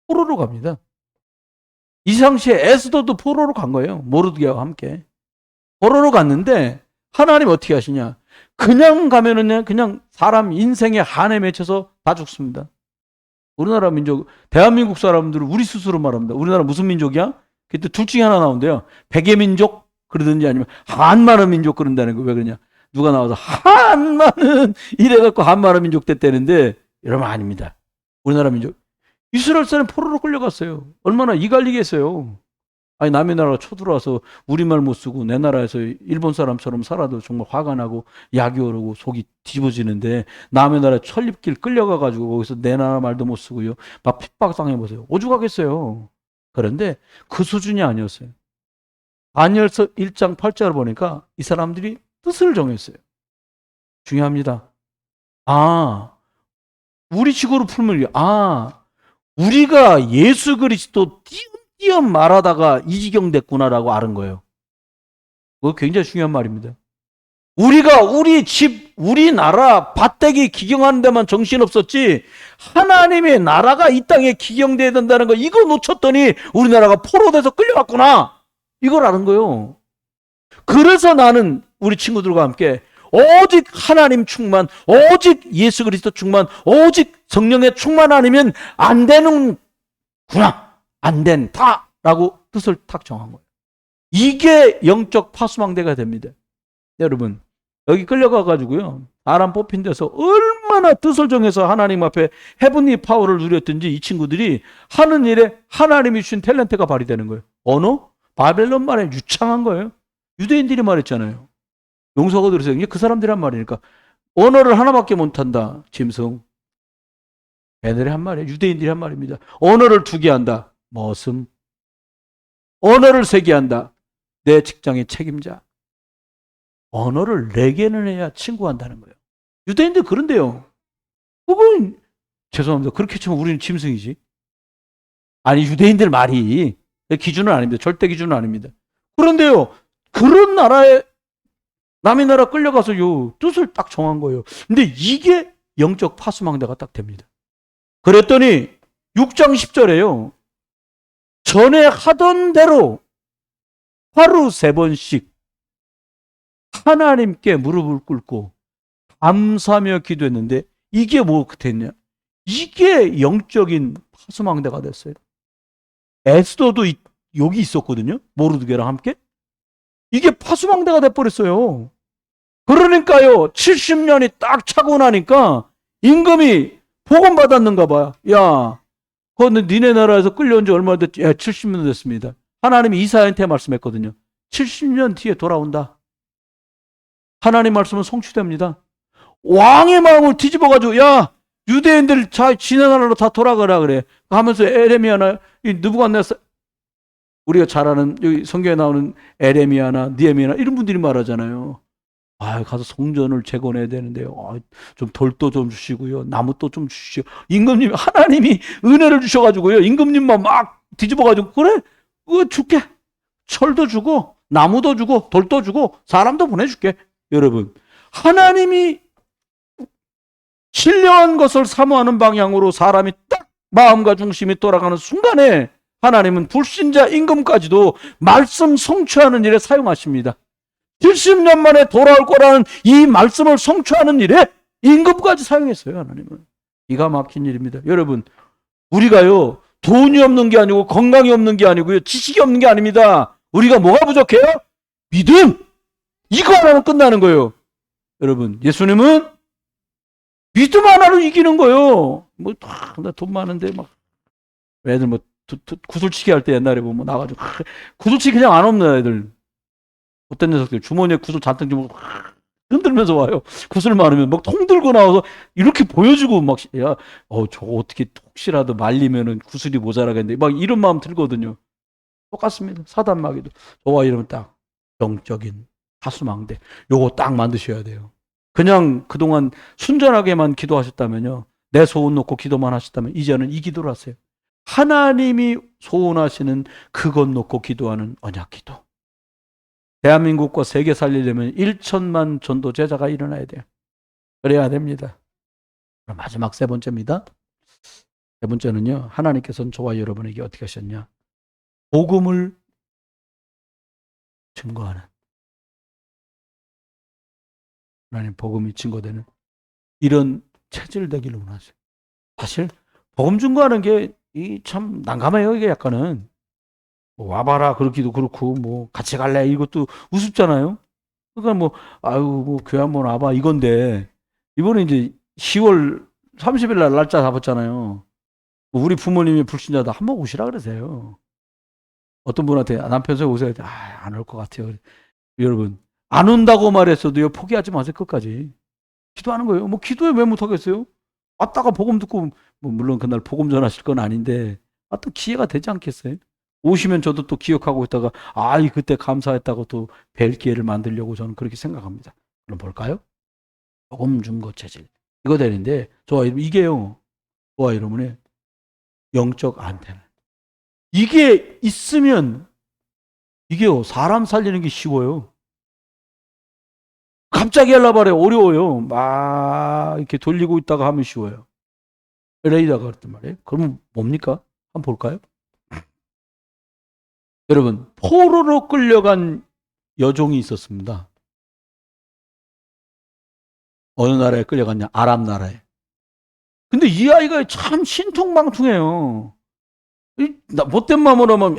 포로로 갑니다. 이 당시에 에스더도 포로로 간 거예요. 모르드게와 함께 포로로 갔는데 하나님 어떻게 하시냐? 그냥 가면은 그냥 사람 인생의 한에 맺혀서 다 죽습니다. 우리나라 민족, 대한민국 사람들은 우리 스스로 말합니다. 우리나라 무슨 민족이야? 그때 둘 중에 하나 나온대요. 백의 민족 그러든지 아니면 한마는 민족 그런다는 거. 왜 그러냐? 누가 나와서 한마는 이래갖고 한마는 민족 됐다는데 여러분 아닙니다. 우리나라 민족. 이스라엘 사람 포로로 끌려갔어요. 얼마나 이갈리겠어요. 아니 남의 나라가 쳐들어와서 우리말 못 쓰고 내 나라에서 일본 사람처럼 살아도 정말 화가 나고 약이 오르고 속이 뒤집어지는데 남의 나라에 천립길 끌려가가지고 거기서 내 나라 말도 못 쓰고요. 막 핍박당해보세요. 오죽하겠어요. 그런데 그 수준이 아니었어요. 다니엘서 1장 8절을 보니까 이 사람들이 뜻을 정했어요. 중요합니다. 우리 식으로 풀면 우리가 예수 그리스도 띄엄띄엄 말하다가 이 지경 됐구나라고 아는 거예요. 그거 굉장히 중요한 말입니다. 우리가 우리 집, 우리나라 밭대기 기경하는 데만 정신없었지 하나님의 나라가 이 땅에 기경돼야 된다는 거 이거 놓쳤더니 우리나라가 포로돼서 끌려갔구나. 이걸 아는 거예요. 그래서 나는 우리 친구들과 함께 오직 하나님 충만, 오직 예수 그리스도 충만, 오직 성령의 충만 아니면 안 되는구나. 안 된다라고 뜻을 탁 정한 거예요. 이게 영적 파수망대가 됩니다. 여러분 여기 끌려가가지고요. 사람 뽑힌 데서 얼마나 뜻을 정해서 하나님 앞에 헤븐리 파워를 누렸든지 이 친구들이 하는 일에 하나님이 주신 탤런트가 발휘되는 거예요. 언어? 바벨론 말에 유창한 거예요. 유대인들이 말했잖아요. 용서가 들으세요. 이게 그 사람들이 한 말이니까. 언어를 하나밖에 못한다. 짐승. 걔네들이 한 말이에요. 유대인들이 한 말입니다. 언어를 2개 한다. 머슴. 언어를 3개 한다. 내 직장의 책임자. 언어를 4개는 해야 친구한다는 거예요. 유대인들 그런데요. 그건 죄송합니다. 그렇게 치면 우리는 짐승이지. 아니, 유대인들 말이 기준은 아닙니다. 절대 기준은 아닙니다. 그런데요, 그런 나라에 남의 나라 끌려가서 요 뜻을 딱 정한 거예요. 근데 이게 영적 파수망대가 딱 됩니다. 그랬더니 6장 10절에요. 전에 하던 대로 하루 3번씩 하나님께 무릎을 꿇고 감사하며 기도했는데 이게 뭐 됐냐? 이게 영적인 파수망대가 됐어요. 에스더도 여기 있었거든요. 모르드게랑 함께. 이게 파수망대가 돼버렸어요. 그러니까요, 70년이 딱 차고 나니까 임금이 복음 받았는가 봐요. 야, 그건 니네 나라에서 끌려온 지 얼마 됐지? 70년 됐습니다. 하나님이 이사야한테 말씀했거든요. 70년 뒤에 돌아온다. 하나님 말씀은 성취됩니다. 왕의 마음을 뒤집어가지고, 야, 유대인들 지네 나라로 다 돌아가라 그래. 하면서 에레미야나 느부갓네살, 우리가 잘 아는 여기 성경에 나오는 에레미야나 느헤미야나 이런 분들이 말하잖아요. 가서 성전을 재건해야 되는데요. 좀 돌도 좀 주시고요. 나무도 좀 주시오. 임금님, 하나님이 은혜를 주셔가지고요. 임금님만 막 뒤집어가지고, 그래? 줄게. 철도 주고, 나무도 주고, 돌도 주고, 사람도 보내줄게. 여러분, 하나님이 신령한 것을 사모하는 방향으로 사람이 딱 마음과 중심이 돌아가는 순간에 하나님은 불신자 임금까지도 말씀 성취하는 일에 사용하십니다. 70년 만에 돌아올 거라는 이 말씀을 성취하는 일에 임금까지 사용했어요, 하나님은. 기가 막힌 일입니다. 여러분, 우리가요, 돈이 없는 게 아니고 건강이 없는 게 아니고요, 지식이 없는 게 아닙니다. 우리가 뭐가 부족해요? 믿음! 이거 하나면 끝나는 거예요. 여러분, 예수님은 믿음 하나로 이기는 거예요. 나 돈 많은데, 애들 구슬치기 할 때 옛날에 보면 나가지고, 구슬치기 그냥 안 없는 애들. 어떤 녀석들 주머니에 구슬 잔뜩 좀 흔들면서 와요. 구슬 많으면 통 들고 나와서 이렇게 보여주고 저거 어떻게 혹시라도 말리면은 구슬이 모자라겠는데 이런 마음 들거든요. 똑같습니다. 사단마귀도 저와 이러면 딱 영적인 파수망대 요거 딱 만드셔야 돼요. 그냥 그동안 순전하게만 기도하셨다면요, 내 소원 놓고 기도만 하셨다면 이제는 이 기도를 하세요. 하나님이 소원하시는 그것 놓고 기도하는 언약기도. 대한민국과 세계 살리려면 1천만 전도 제자가 일어나야 돼요. 그래야 됩니다. 그럼 마지막 3번째입니다. 3번째는요, 하나님께서는 저와 여러분에게 어떻게 하셨냐? 복음을 증거하는, 하나님 복음이 증거되는 이런 체질 되기를 원하세요. 사실 복음 증거하는 게 참 난감해요. 이게 약간은 와봐라 그러기도 그렇고 같이 갈래 이것도 우습잖아요. 그러니까 교회 한번 와봐 이건데, 이번에 이제 10월 30일 날 날짜 잡았잖아요. 우리 부모님이 불신자다, 한번 오시라 그러세요. 어떤 분한테 남편 서 오세요. 안 올 것 같아요. 여러분, 안 온다고 말했어도요, 포기하지 마세요. 끝까지 기도하는 거예요. 기도에 왜 못하겠어요? 왔다가 복음 듣고, 물론 그날 복음 전하실 건 아닌데 또 기회가 되지 않겠어요? 오시면 저도 또 기억하고 있다가 그때 감사했다고 또 뵐 기회를 만들려고 저는 그렇게 생각합니다. 그럼 볼까요? 복음 증거 체질 이거 되는데, 이게요, 저와 여러분의 영적 안테나, 이게 있으면 이게요, 사람 살리는 게 쉬워요. 갑자기 하려고 말해요. 어려워요. 이렇게 돌리고 있다가 하면 쉬워요. 레이더가 그랬단 말이에요. 그러면 뭡니까? 한번 볼까요? 여러분, 포로로 끌려간 여종이 있었습니다. 어느 나라에 끌려갔냐? 아랍 나라에. 근데 이 아이가 참 신통방통해요. 못된 마음으로 하면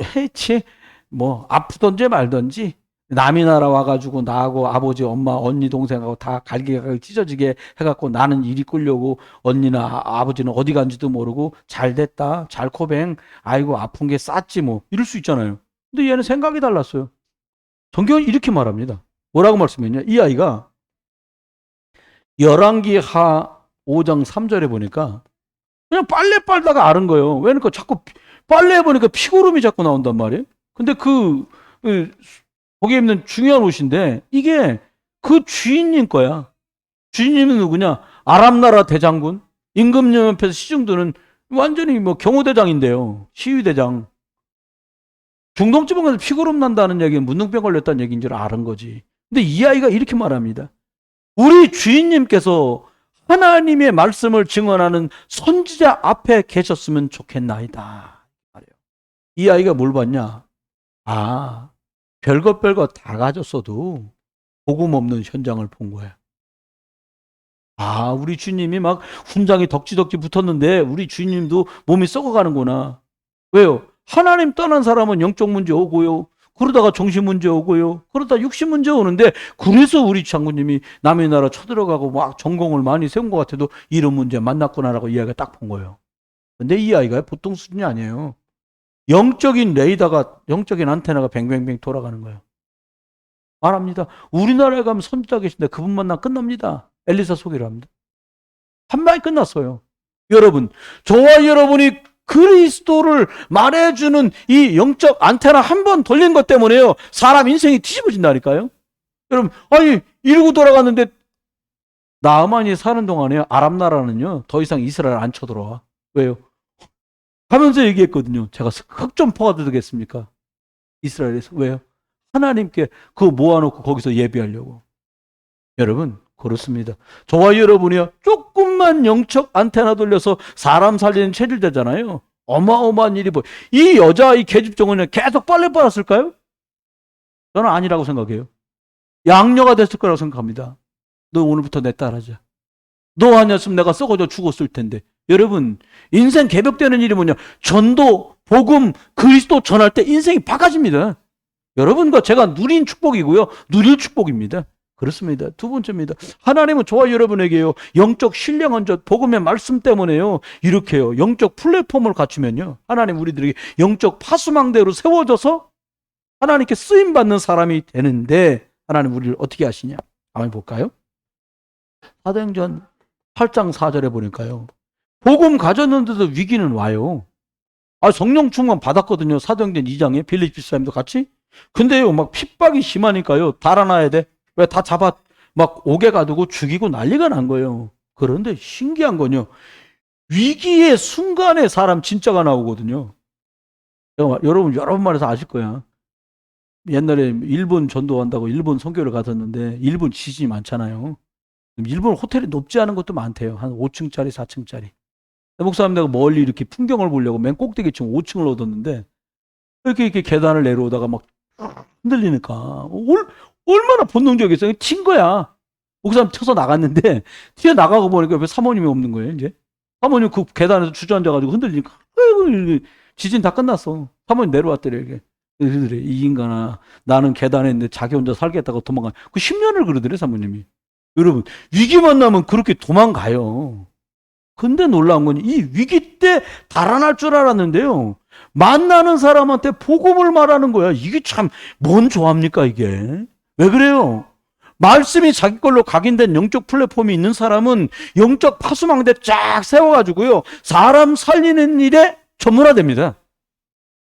아프던지 말던지 남의 나라 와가지고 나하고 아버지, 엄마, 언니, 동생하고 다 갈기갈기 찢어지게 해갖고 나는 이리 끌려고, 언니나 아버지는 어디 간지도 모르고 잘 됐다, 잘 코뱅, 아이고 아픈 게 쌌지 이럴 수 있잖아요. 근데 얘는 생각이 달랐어요. 성경은 이렇게 말합니다. 뭐라고 말씀했냐? 이 아이가 열왕기하 5장 3절에 보니까 그냥 빨래 빨다가 앓은 거예요. 왜냐니까 자꾸 빨래 해보니까 피고름이 자꾸 나온단 말이에요. 근데 거기에 있는 중요한 옷인데 이게 그 주인님 거야. 주인님은 누구냐? 아랍나라 대장군, 임금님 옆에서 시중드는 완전히 뭐 경호대장인데요. 시위대장. 중동지방에서 피고름 난다는 얘기는 문둥병 걸렸다는 얘기인 줄 아는 거지. 근데 이 아이가 이렇게 말합니다. 우리 주인님께서 하나님의 말씀을 증언하는 선지자 앞에 계셨으면 좋겠나이다. 이 아이가 뭘 봤냐? 아, 별것 다 가졌어도 복음 없는 현장을 본 거야. 아, 우리 주님이 막 훈장이 덕지덕지 붙었는데 우리 주님도 몸이 썩어가는구나. 왜요? 하나님 떠난 사람은 영적 문제 오고요. 그러다가 정신 문제 오고요. 그러다 육신 문제 오는데 그래서 우리 장군님이 남의 나라 쳐들어가고 막 전공을 많이 세운 것 같아도 이런 문제 만났구나라고 이 아이가 딱 본 거예요. 근데 이 아이가 보통 수준이 아니에요. 영적인 레이더가, 영적인 안테나가 뱅뱅뱅 돌아가는 거예요. 말합니다. 우리나라에 가면 선지자 계신데 그분 만나면 끝납니다. 엘리사 소개를 합니다. 한 방에 끝났어요. 여러분, 저와 여러분이 그리스도를 말해주는 이 영적 안테나 한 번 돌린 것 때문에요. 사람 인생이 뒤집어진다니까요. 여러분, 아니, 이러고 돌아갔는데 나아만이 사는 동안에 아랍 나라는요, 더 이상 이스라엘 안 쳐들어와. 왜요? 하면서 얘기했거든요. 제가 흑점포가 되겠습니까? 이스라엘에서. 왜요? 하나님께 그거 모아놓고 거기서 예배하려고. 여러분, 그렇습니다. 저와 여러분이요, 조금만 영적 안테나 돌려서 사람 살리는 체질되잖아요. 어마어마한 일이 이 여자, 이 계집종은 계속 빨래 빨았을까요? 저는 아니라고 생각해요. 양녀가 됐을 거라고 생각합니다. 너 오늘부터 내 딸하자. 너 아니었으면 내가 썩어져 죽었을 텐데. 여러분, 인생 개벽되는 일이 뭐냐? 전도, 복음, 그리스도 전할 때 인생이 바꿔집니다. 여러분과 제가 누린 축복이고요. 누릴 축복입니다. 그렇습니다. 두 번째입니다. 하나님은 저와 여러분에게요, 영적 신령 언저 복음의 말씀 때문에요, 이렇게요, 영적 플랫폼을 갖추면요, 하나님 우리들에게 영적 파수망대로 세워져서 하나님께 쓰임받는 사람이 되는데, 하나님 우리를 어떻게 하시냐? 한번 볼까요? 사도행전 8장 4절에 보니까요, 복음 가졌는데도 위기는 와요. 아, 성령 충만 받았거든요. 사도행전 2장에 빌립보 사람도 같이. 근데요, 막 핍박이 심하니까요, 달아나야 돼. 왜 다 잡아 막 옥에 가두고 죽이고 난리가 난 거예요. 그런데 신기한 건요, 위기의 순간에 사람 진짜가 나오거든요. 여러분 여러 말에서 아실 거야. 옛날에 일본 전도한다고 일본 선교를 갔었는데 일본 지진이 많잖아요. 일본 호텔이 높지 않은 것도 많대요. 한 5층짜리 4층짜리. 목사님, 내가 멀리 이렇게 풍경을 보려고 맨 꼭대기층 5층을 얻었는데 이렇게 계단을 내려오다가 막 흔들리니까 얼마나 본능적이었어요. 튄 거야. 목사님 쳐서 나갔는데 튀어나가고 보니까 옆에 사모님이 없는 거예요. 이제 사모님 그 계단에서 주저앉아가지고 흔들리니까 지진 다 끝났어. 사모님 내려왔더래. 이게 그러더래. 이 인간아, 나는 계단에 있는데 자기 혼자 살겠다고 도망가. 그 10년을 그러더래, 사모님이. 여러분, 위기 만나면 그렇게 도망가요. 근데 놀라운 건 이 위기 때 달아날 줄 알았는데요, 만나는 사람한테 복음을 말하는 거야. 이게 참 뭔 조합니까, 이게? 왜 그래요? 말씀이 자기 걸로 각인된 영적 플랫폼이 있는 사람은 영적 파수망대 쫙 세워가지고요, 사람 살리는 일에 전문화됩니다.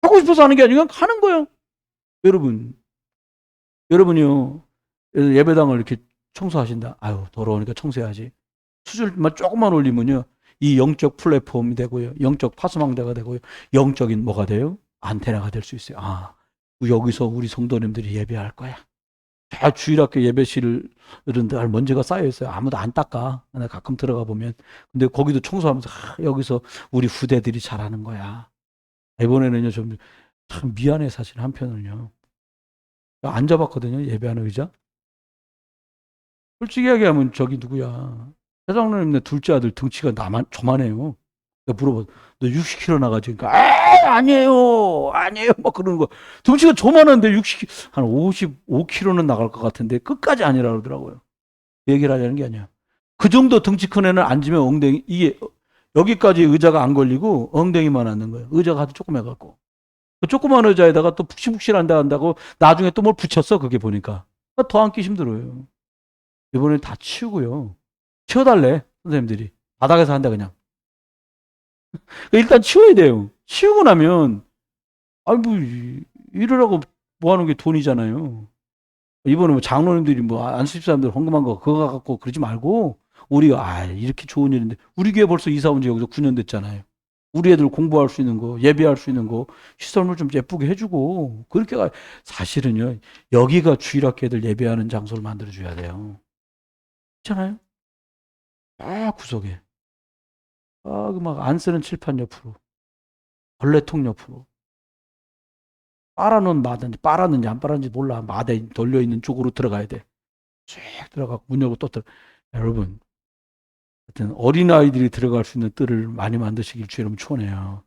하고 싶어서 하는 게 아니라 하는 거예요. 여러분이요, 예배당을 이렇게 청소하신다. 아유, 더러우니까 청소해야지. 수줄만 조금만 올리면요, 이 영적 플랫폼이 되고요, 영적 파수망대가 되고요, 영적인 뭐가 돼요? 안테나가 될 수 있어요. 아, 여기서 우리 성도님들이 예배할 거야. 다 주일학교 예배실은 늘 먼지가 쌓여 있어요. 아무도 안 닦아. 내가 가끔 들어가 보면. 근데 거기도 청소하면서 여기서 우리 후대들이 잘하는 거야. 이번에는요, 좀 참 미안해, 사실 한편은요. 앉아봤거든요, 예배하는 의자. 솔직히 얘기하면 저기 누구야, 회장님네 둘째 아들 등치가 저만해요. 내가 물어봐, 너 60kg 나가지? 그러니까 아니에요 막 그러는 거. 등치가 저만한데 한 55kg는 나갈 것 같은데 끝까지 아니라 그러더라고요. 얘기를 하자는 게 아니야. 그 정도 등치 큰 애는 앉으면 엉덩이, 이게 여기까지 의자가 안 걸리고 엉덩이만 앉는 거예요. 의자가 아주 조금 해갖고. 그 조그만 의자에다가 또 푹신푹신한다 한다고 나중에 또 뭘 붙였어. 그게 보니까 더 앉기 힘들어요. 이번에 다 치우고요, 치워달래, 선생님들이. 바닥에서 한다 그냥. 일단 치워야 돼요. 치우고 나면, 아니 뭐 이러라고 뭐 하는 게 돈이잖아요. 이번에 뭐 장로님들이 뭐 안수집 사람들 헌금한 거 그거 갖고 그러지 말고, 우리가 이렇게 좋은 일인데, 우리 교회 벌써 이사 온 지 여기서 9년 됐잖아요. 우리 애들 공부할 수 있는 거, 예배할 수 있는 거, 시설물 좀 예쁘게 해주고, 그렇게 사실은요, 여기가 주일학교 애들 예배하는 장소를 만들어줘야 돼요. 있잖아요? 아, 구석에. 아, 그 막 안 쓰는 칠판 옆으로, 벌레통 옆으로. 빨아놓은 마대인지, 빨았는지 안 빨았는지 몰라. 마대 돌려있는 쪽으로 들어가야 돼. 쭉 들어가고, 문 열고 또 여러분, 하여튼 어린아이들이 들어갈 수 있는 뜰을 많이 만드시길 주의 이름 축원해요.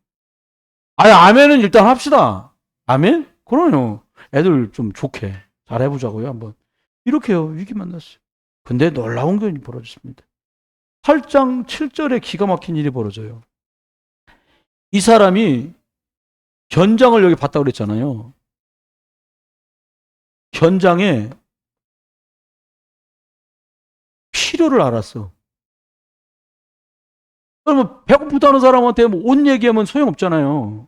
아니, 아멘은 일단 합시다. 아멘? 그럼요. 애들 좀 좋게 잘 해보자고요, 한번. 이렇게요, 위기 만났어요. 근데 놀라운 게 벌어졌습니다. 8장 7절에 기가 막힌 일이 벌어져요. 이 사람이 견장을 여기 봤다고 그랬잖아요. 견장에 필요를 알았어. 그러면 배고프다는 사람한테 뭐 옷 얘기하면 소용없잖아요.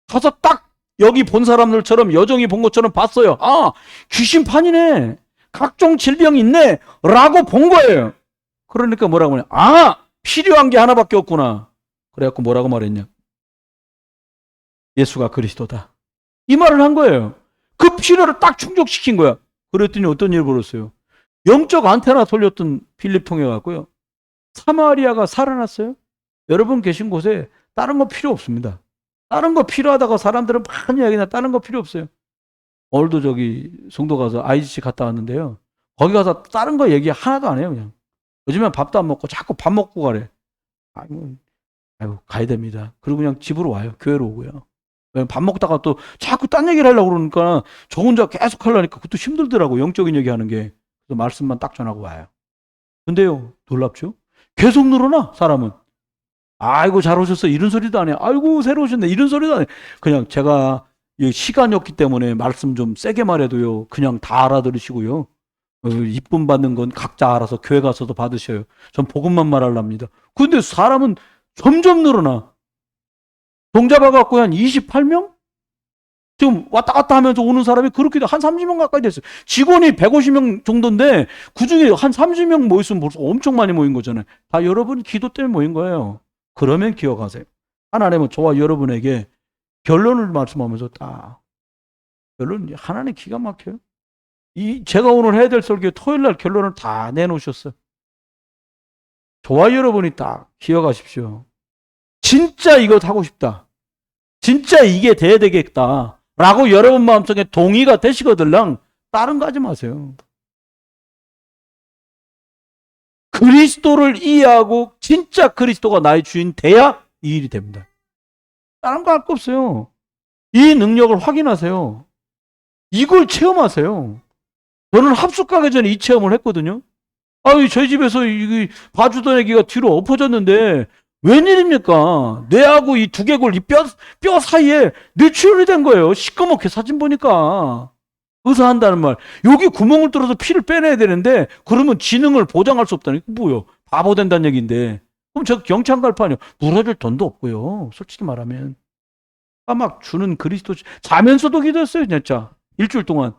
가서 딱 여기 본 사람들처럼 여정이 본 것처럼 봤어요. 아, 귀신판이네. 각종 질병이 있네. 라고 본 거예요. 그러니까 뭐라고 하냐. 아, 필요한 게 하나밖에 없구나. 그래갖고 뭐라고 말했냐. 예수가 그리스도다. 이 말을 한 거예요. 그 필요를 딱 충족시킨 거야. 그랬더니 어떤 일이 벌었어요. 영적 안테나 돌렸던 빌립 통해 갖고요. 사마리아가 살아났어요. 여러분 계신 곳에 다른 거 필요 없습니다. 다른 거 필요하다고 사람들은 많이 이야기나 다른 거 필요 없어요. 오늘도 저기 송도 가서 IGC 갔다 왔는데요. 거기 가서 다른 거 얘기 하나도 안 해요, 그냥. 요즘엔 밥도 안 먹고 자꾸 밥 먹고 가래. 아이고, 가야 됩니다. 그리고 그냥 집으로 와요. 교회로 오고요. 밥 먹다가 또 자꾸 딴 얘기를 하려고 그러니까 저 혼자 계속 하려니까 그것도 힘들더라고. 영적인 얘기 하는 게. 그래서 말씀만 딱 전하고 와요. 근데요, 놀랍죠? 계속 늘어나, 사람은. 아이고, 잘 오셨어. 이런 소리도 안 해. 아이고, 새로 오셨네. 이런 소리도 안 해. 그냥 제가 시간이 없기 때문에 말씀 좀 세게 말해도요. 그냥 다 알아들으시고요. 이쁨 받는 건 각자 알아서 교회 가서도 받으셔요. 전 복음만 말하랍니다. 근데 사람은 점점 늘어나. 동자가 갖고 한 28명? 지금 왔다 갔다 하면서 오는 사람이 그렇게 한 30명 가까이 됐어요. 직원이 150명 정도인데 그중에 한 30명 모였으면 벌써 엄청 많이 모인 거잖아요. 다 여러분 기도 때문에 모인 거예요. 그러면 기억하세요. 하나님은 저와 여러분에게 결론을 말씀하면서 딱 결론 하나님 기가 막혀요. 제가 오늘 해야 될 설교 토요일 날 결론을 다 내놓으셨어요. 저와 여러분이 딱 기억하십시오. 진짜 이거 하고 싶다. 진짜 이게 돼야 되겠다. 라고 여러분 마음속에 동의가 되시거들랑 다른 거 하지 마세요. 그리스도를 이해하고 진짜 그리스도가 나의 주인 돼야 이 일이 됩니다. 다른 거 할 거 없어요. 이 능력을 확인하세요. 이걸 체험하세요. 저는 합숙 가기 전에 이 체험을 했거든요. 아유, 저희 집에서 이 봐주던 애기가 뒤로 엎어졌는데 웬일입니까? 뇌하고 이 두개골, 뼈 사이에 뇌출혈이 된 거예요. 시꺼멓게 사진 보니까. 의사 한다는 말. 여기 구멍을 뚫어서 피를 빼내야 되는데 그러면 지능을 보장할 수 없다니. 뭐요? 바보 된다는 얘기인데. 그럼 저 경찰 갈 판이요. 물어줄 돈도 없고요. 솔직히 말하면. 막 주는 그리스도 자면서도 기도했어요. 진짜. 일주일 동안.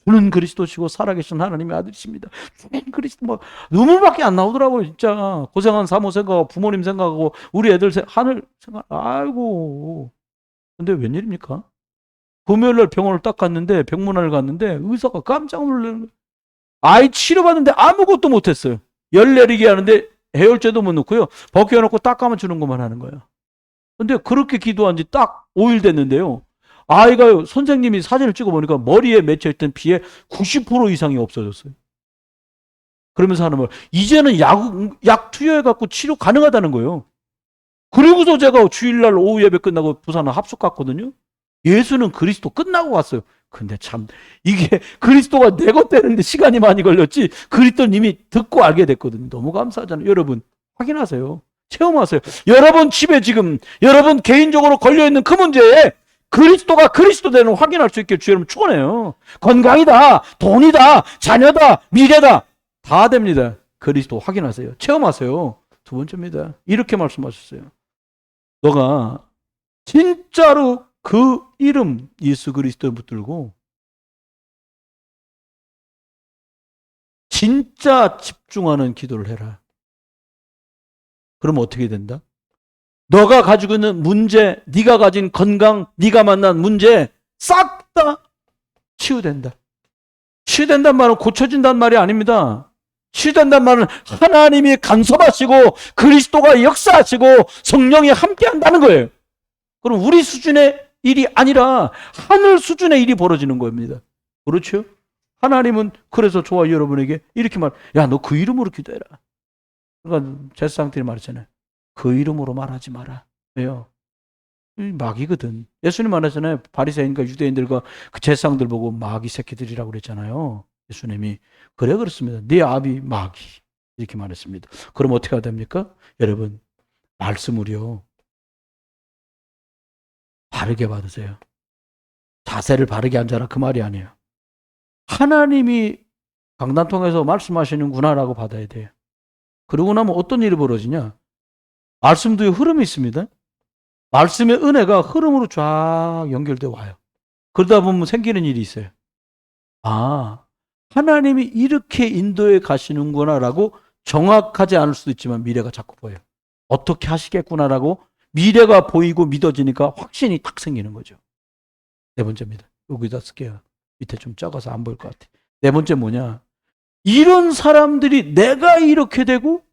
주는 그리스도시고 살아계신 하나님의 아들이십니다. 주는 그리스도 막 눈물밖에 안 나오더라고요. 진짜 고생한 사모 생각하고 부모님 생각하고 우리 애들 하늘 생각. 아이고. 근데 웬일입니까? 금요일날 병원을 딱 갔는데 병문안을 갔는데 의사가 깜짝 놀라는 거예요. 아이 치료받는데 아무것도 못했어요. 열 내리게 하는데 해열제도 못 넣고요. 벗겨놓고 딱 감아주는 것만 하는 거예요. 근데 그렇게 기도한 지 딱 5일 됐는데요. 아이가 선생님이 사진을 찍어보니까 머리에 맺혀있던 피의 90% 이상이 없어졌어요. 그러면서 하는 말, 이제는 약 투여해갖고 치료 가능하다는 거예요. 그리고서 제가 주일날 오후 예배 끝나고 부산에 합숙 갔거든요. 예수는 그리스도 끝나고 갔어요. 근데 참 이게 그리스도가 내 것 되는데 시간이 많이 걸렸지 그리스도는 이미 듣고 알게 됐거든요. 너무 감사하잖아요. 여러분 확인하세요. 체험하세요. 여러분 집에 지금 여러분 개인적으로 걸려있는 그 문제에 그리스도가 그리스도 되는 확인할 수 있게 주 여러분 축원해요. 건강이다, 돈이다, 자녀다, 미래다 다 됩니다. 그리스도 확인하세요. 체험하세요. 두 번째입니다. 이렇게 말씀하셨어요. 너가 진짜로 그 이름 예수 그리스도를 붙들고 진짜 집중하는 기도를 해라. 그럼 어떻게 된다? 너가 가지고 있는 문제, 네가 가진 건강, 네가 만난 문제 싹 다 치유된다. 치유된단 말은 고쳐진단 말이 아닙니다. 치유된단 말은 하나님이 간섭하시고 그리스도가 역사하시고 성령이 함께한다는 거예요. 그럼 우리 수준의 일이 아니라 하늘 수준의 일이 벌어지는 겁니다. 그렇죠? 하나님은 그래서 저와 여러분에게 이렇게 야, 너 그 이름으로 기도해라. 그러니까 제사장들이 말했잖아요. 그 이름으로 말하지 마라. 왜요? 마귀거든. 예수님 말하잖아요. 바리새인과 유대인들과 그 제사장들 보고 마귀 새끼들이라고 그랬잖아요. 예수님이. 그래 그렇습니다. 네 아비 마귀. 이렇게 말했습니다. 그럼 어떻게 해야 됩니까? 여러분, 말씀을요. 바르게 받으세요. 자세를 바르게 앉아라 그 말이 아니에요. 하나님이 강단 통해서 말씀하시는구나라고 받아야 돼요. 그러고 나면 어떤 일이 벌어지냐? 말씀도의 흐름이 있습니다. 말씀의 은혜가 흐름으로 쫙 연결돼 와요. 그러다 보면 생기는 일이 있어요. 아, 하나님이 이렇게 인도해 가시는구나라고 정확하지 않을 수도 있지만 미래가 자꾸 보여요. 어떻게 하시겠구나라고 미래가 보이고 믿어지니까 확신이 딱 생기는 거죠. 네 번째입니다. 여기다 쓸게요. 밑에 좀 적어서 안 보일 것 같아. 네 번째 뭐냐? 이런 사람들이 내가 이렇게 되고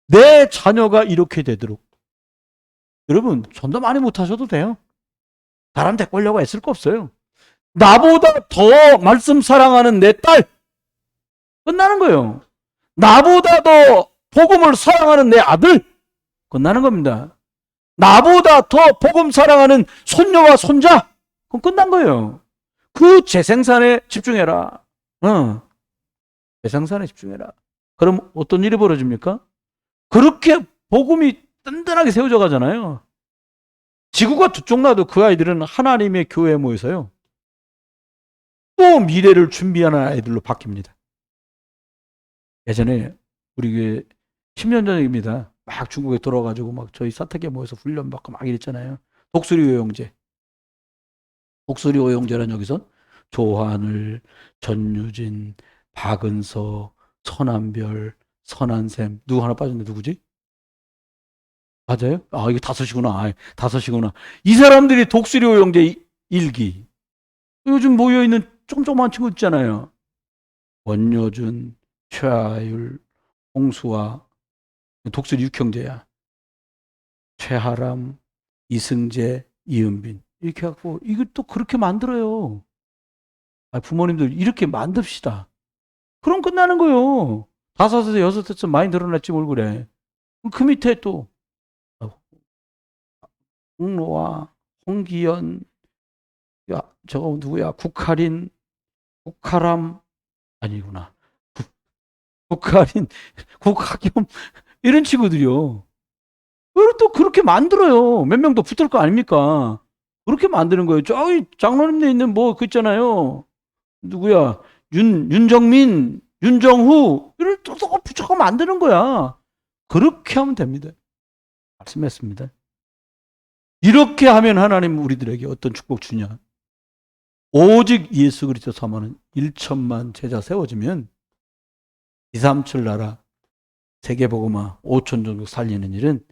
내 자녀가 이렇게 되도록. 여러분, 전도 많이 못하셔도 돼요. 사람 데리려고 애쓸 거 없어요. 나보다 더 말씀 사랑하는 내 딸. 끝나는 거예요. 나보다 더 복음을 사랑하는 내 아들. 끝나는 겁니다. 나보다 더 복음 사랑하는 손녀와 손자. 그럼 끝난 거예요. 그 재생산에 집중해라. 재생산에 집중해라. 그럼 어떤 일이 벌어집니까? 그렇게 복음이 든든하게 세워져 가잖아요. 지구가 두 쪽 나도 그 아이들은 하나님의 교회에 모여서요. 또 미래를 준비하는 아이들로 바뀝니다. 예전에 우리 교회 10년 전입니다. 막 중국에 돌아가지고 막 저희 사택에 모여서 훈련받고 막 이랬잖아요. 독수리 오영제. 독수리 오영제란 여기서 조한을, 전유진, 박은서, 선한별, 선한샘. 누구 하나 빠졌는데 누구지? 맞아요? 아, 이게 다섯이구나. 아, 다섯이구나. 이 사람들이 독수리 오영제 일기. 요즘 모여있는 조그만 친구 있잖아요. 원효준, 최하율, 홍수아, 독수리 육형제야. 최하람, 이승재, 이은빈. 이렇게 해갖고, 이걸 또 그렇게 만들어요. 아, 부모님들 이렇게 만듭시다. 그럼 끝나는 거예요. 다섯에서 여섯에서 많이 늘어났지 뭘 그래. 그 밑에 또, 홍로아, 홍기현, 야, 저거 누구야? 국할인, 국하람, 아니구나. 국할인, 국학겸, 이런 친구들이요. 왜 또 그렇게 만들어요? 몇 명 더 붙을 거 아닙니까? 그렇게 만드는 거예요. 저기 장로님네 있는 뭐, 그 있잖아요. 누구야? 윤정민, 윤정후, 이를 또 붙여서 만드는 거야. 그렇게 하면 됩니다. 말씀했습니다. 이렇게 하면 하나님 우리들에게 어떤 축복 주냐? 오직 예수 그리스도 사모하는 1천만 제자 세워지면 2, 3, 7 나라 세계복음화 5천 종족 살리는 일은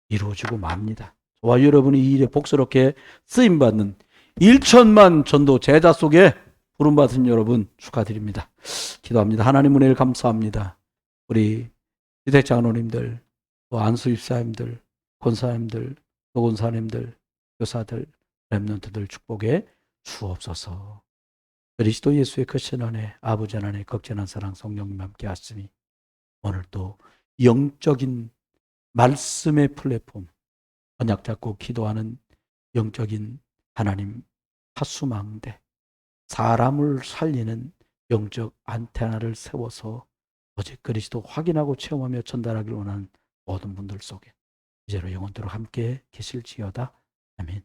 이루어지고 맙니다. 저와 여러분이 이 일에 복스럽게 쓰임받는 1천만 전도 제자 속에 부름받은 여러분 축하드립니다. 기도합니다. 하나님 은혜를 감사합니다. 우리 지택장로님들, 또 안수입사님들, 권사님들, 도권사님들, 교사들, 렘넌트들 축복에 주옵소서. 그리스도 예수의 크신 은혜, 아버지 하나님의 극진한 사랑, 성령님 함께 하시니 오늘 또 영적인 말씀의 플랫폼, 언약 잡고 기도하는 영적인 하나님 하수망대, 사람을 살리는 영적 안테나를 세워서 오직 그리스도 확인하고 체험하며 전달하기를 원하는 모든 분들 속에 이제로 영원토록 함께 계실지어다. 아멘.